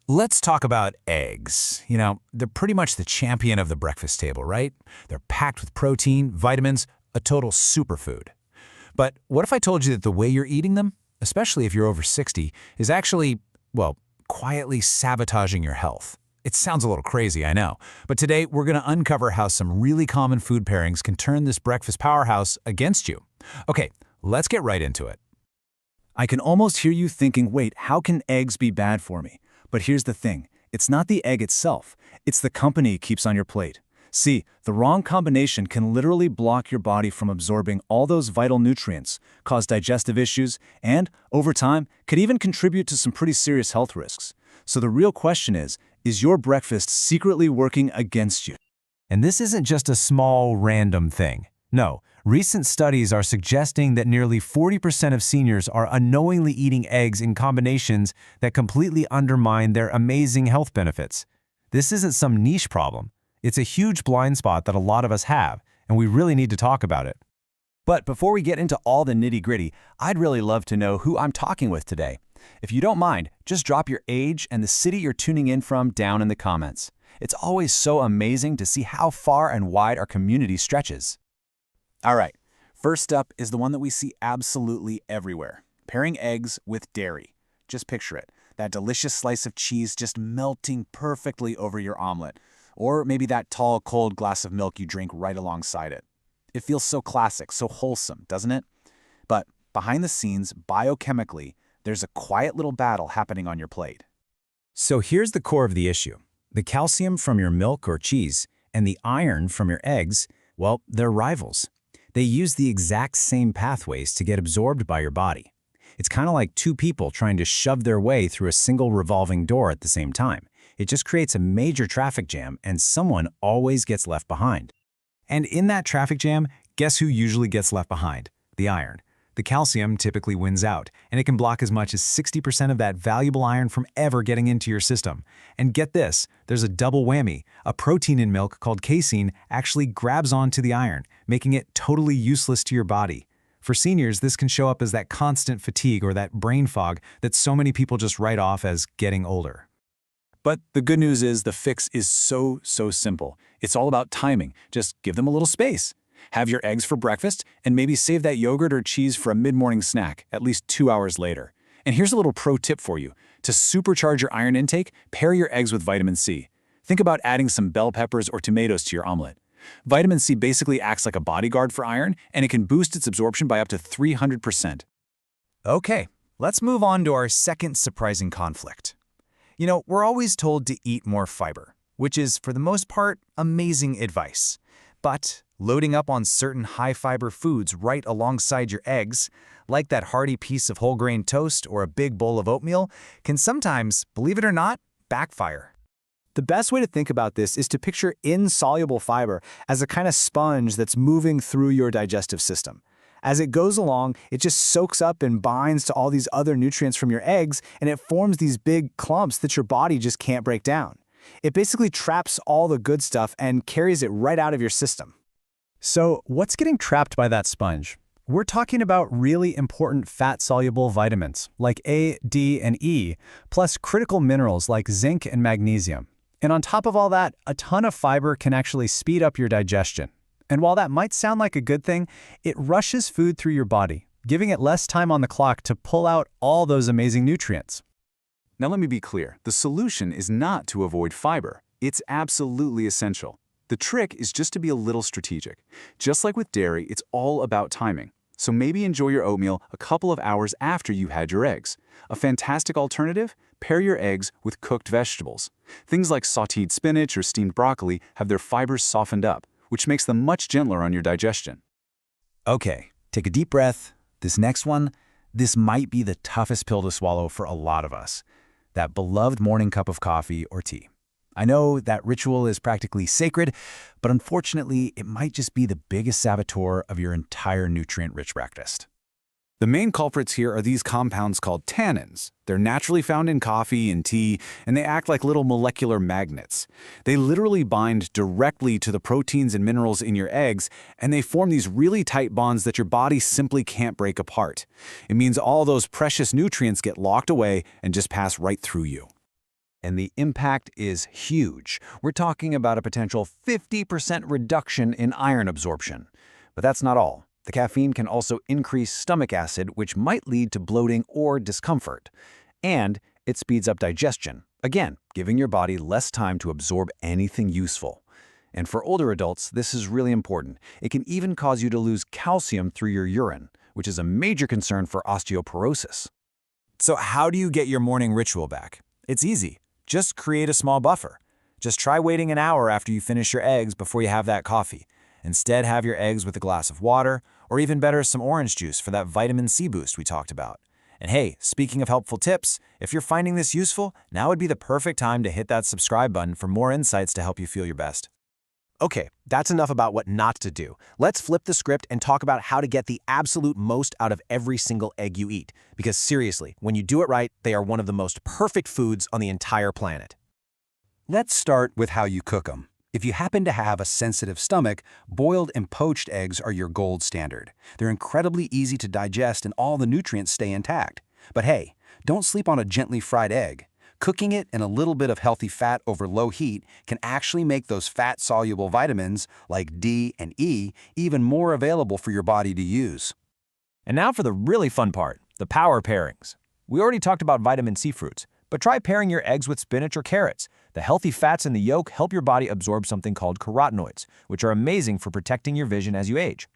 Let's talk about eggs. They're pretty much the champion of the breakfast table, right? They're packed with protein, vitamins, a total superfood. But what if I told you that the way you're eating them, especially if you're over 60, is actually, well, quietly sabotaging your health? It sounds a little crazy, I know. But today, we're going to uncover how some really common food pairings can turn this breakfast powerhouse against you. Okay, let's get right into it. I can almost hear you thinking, wait, how can eggs be bad for me? But here's the thing, it's not the egg itself, it's the company it keeps on your plate. See, the wrong combination can literally block your body from absorbing all those vital nutrients, cause digestive issues, and, over time, could even contribute to some pretty serious health risks. So the real question is your breakfast secretly working against you? And this isn't just a small, random thing. No, recent studies are suggesting that nearly 40% of seniors are unknowingly eating eggs in combinations that completely undermine their amazing health benefits. This isn't some niche problem. It's a huge blind spot that a lot of us have, and we really need to talk about it. But before we get into all the nitty-gritty, I'd really love to know who I'm talking with today. If you don't mind, just drop your age and the city you're tuning in from down in the comments. It's always so amazing to see how far and wide our community stretches. All right, first up is the one that we see absolutely everywhere, pairing eggs with dairy. Just picture it, that delicious slice of cheese just melting perfectly over your omelet, or maybe that tall, cold glass of milk you drink right alongside it. It feels so classic, so wholesome, doesn't it? But behind the scenes, biochemically, there's a quiet little battle happening on your plate. So here's the core of the issue. The calcium from your milk or cheese and the iron from your eggs, well, they're rivals. They use the exact same pathways to get absorbed by your body. It's kind of like two people trying to shove their way through a single revolving door at the same time. It just creates a major traffic jam, and someone always gets left behind. And in that traffic jam, guess who usually gets left behind? The iron. The calcium typically wins out, and it can block as much as 60% of that valuable iron from ever getting into your system. And get this, there's a double whammy. A protein in milk called casein actually grabs onto the iron, making it totally useless to your body. For seniors, this can show up as that constant fatigue or that brain fog that so many people just write off as getting older. But the good news is the fix is so simple. It's all about timing. Just give them a little space. Have your eggs for breakfast, and maybe save that yogurt or cheese for a mid-morning snack, at least 2 hours later. And here's a little pro tip for you. To supercharge your iron intake, pair your eggs with vitamin C. Think about adding some bell peppers or tomatoes to your omelet. Vitamin C basically acts like a bodyguard for iron, and it can boost its absorption by up to 300%. Okay, let's move on to our second surprising conflict. We're always told to eat more fiber, which is, for the most part, amazing advice. But loading up on certain high-fiber foods right alongside your eggs, like that hearty piece of whole-grain toast or a big bowl of oatmeal, can sometimes, believe it or not, backfire. The best way to think about this is to picture insoluble fiber as a kind of sponge that's moving through your digestive system. As it goes along, it just soaks up and binds to all these other nutrients from your eggs, and it forms these big clumps that your body just can't break down. It basically traps all the good stuff and carries it right out of your system. So, what's getting trapped by that sponge? We're talking about really important fat-soluble vitamins like A, D, and E, plus critical minerals like zinc and magnesium. And on top of all that, a ton of fiber can actually speed up your digestion. And while that might sound like a good thing, it rushes food through your body, giving it less time on the clock to pull out all those amazing nutrients. Now let me be clear, the solution is not to avoid fiber. It's absolutely essential. The trick is just to be a little strategic. Just like with dairy, it's all about timing. So maybe enjoy your oatmeal a couple of hours after you had your eggs. A fantastic alternative? Pair your eggs with cooked vegetables. Things like sautéed spinach or steamed broccoli have their fibers softened up, which makes them much gentler on your digestion. Okay, take a deep breath. This next one, this might be the toughest pill to swallow for a lot of us. That beloved morning cup of coffee or tea. I know that ritual is practically sacred, but unfortunately, it might just be the biggest saboteur of your entire nutrient-rich breakfast. The main culprits here are these compounds called tannins. They're naturally found in coffee and tea, and they act like little molecular magnets. They literally bind directly to the proteins and minerals in your eggs, and they form these really tight bonds that your body simply can't break apart. It means all those precious nutrients get locked away and just pass right through you. And the impact is huge. We're talking about a potential 50% reduction in iron absorption. But that's not all. The caffeine can also increase stomach acid, which might lead to bloating or discomfort. And it speeds up digestion, again, giving your body less time to absorb anything useful. And for older adults, this is really important. It can even cause you to lose calcium through your urine, which is a major concern for osteoporosis. So how do you get your morning ritual back? It's easy. Just create a small buffer. Just try waiting an hour after you finish your eggs before you have that coffee. Instead, have your eggs with a glass of water, or even better, some orange juice for that vitamin C boost we talked about. And hey, speaking of helpful tips, if you're finding this useful, now would be the perfect time to hit that subscribe button for more insights to help you feel your best. Okay, that's enough about what not to do. Let's flip the script and talk about how to get the absolute most out of every single egg you eat. Because seriously, when you do it right, they are one of the most perfect foods on the entire planet. Let's start with how you cook them. If you happen to have a sensitive stomach, boiled and poached eggs are your gold standard. They're incredibly easy to digest and all the nutrients stay intact. But hey, don't sleep on a gently fried egg. Cooking it in a little bit of healthy fat over low heat can actually make those fat-soluble vitamins, like D and E, even more available for your body to use. And now for the really fun part, the power pairings. We already talked about vitamin C fruits, but try pairing your eggs with spinach or carrots. The healthy fats in the yolk help your body absorb something called carotenoids, which are amazing for protecting your vision as you age.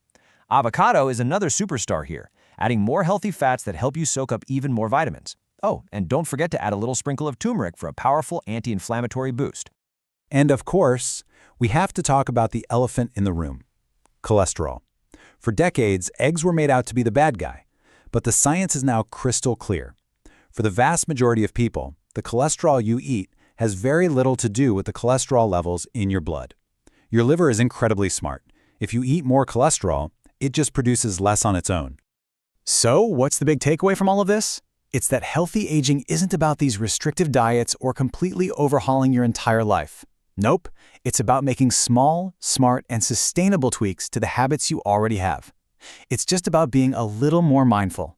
Avocado is another superstar here, adding more healthy fats that help you soak up even more vitamins. Oh, and don't forget to add a little sprinkle of turmeric for a powerful anti-inflammatory boost. And of course, we have to talk about the elephant in the room, cholesterol. For decades, eggs were made out to be the bad guy, but the science is now crystal clear. For the vast majority of people, the cholesterol you eat has very little to do with the cholesterol levels in your blood. Your liver is incredibly smart. If you eat more cholesterol, it just produces less on its own. So, what's the big takeaway from all of this? It's that healthy aging isn't about these restrictive diets or completely overhauling your entire life. Nope, it's about making small, smart, and sustainable tweaks to the habits you already have. It's just about being a little more mindful.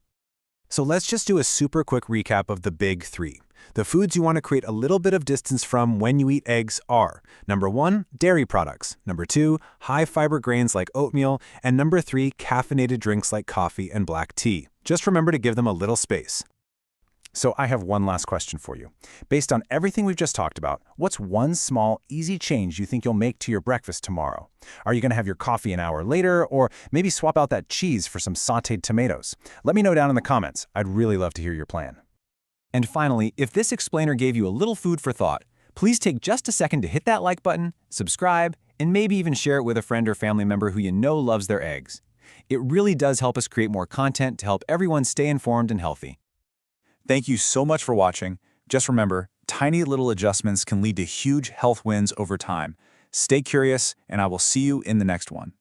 So let's just do a super quick recap of the big three. The foods you want to create a little bit of distance from when you eat eggs are: number 1, dairy products; number 2, high-fiber grains like oatmeal; and number 3, caffeinated drinks like coffee and black tea. Just remember to give them a little space. So I have one last question for you. Based on everything we've just talked about, what's one small, easy change you think you'll make to your breakfast tomorrow? Are you going to have your coffee an hour later, or maybe swap out that cheese for some sautéed tomatoes? Let me know down in the comments. I'd really love to hear your plan. And finally, if this explainer gave you a little food for thought, please take just a second to hit that like button, subscribe, and maybe even share it with a friend or family member who you know loves their eggs. It really does help us create more content to help everyone stay informed and healthy. Thank you so much for watching. Just remember, tiny little adjustments can lead to huge health wins over time. Stay curious, and I will see you in the next one.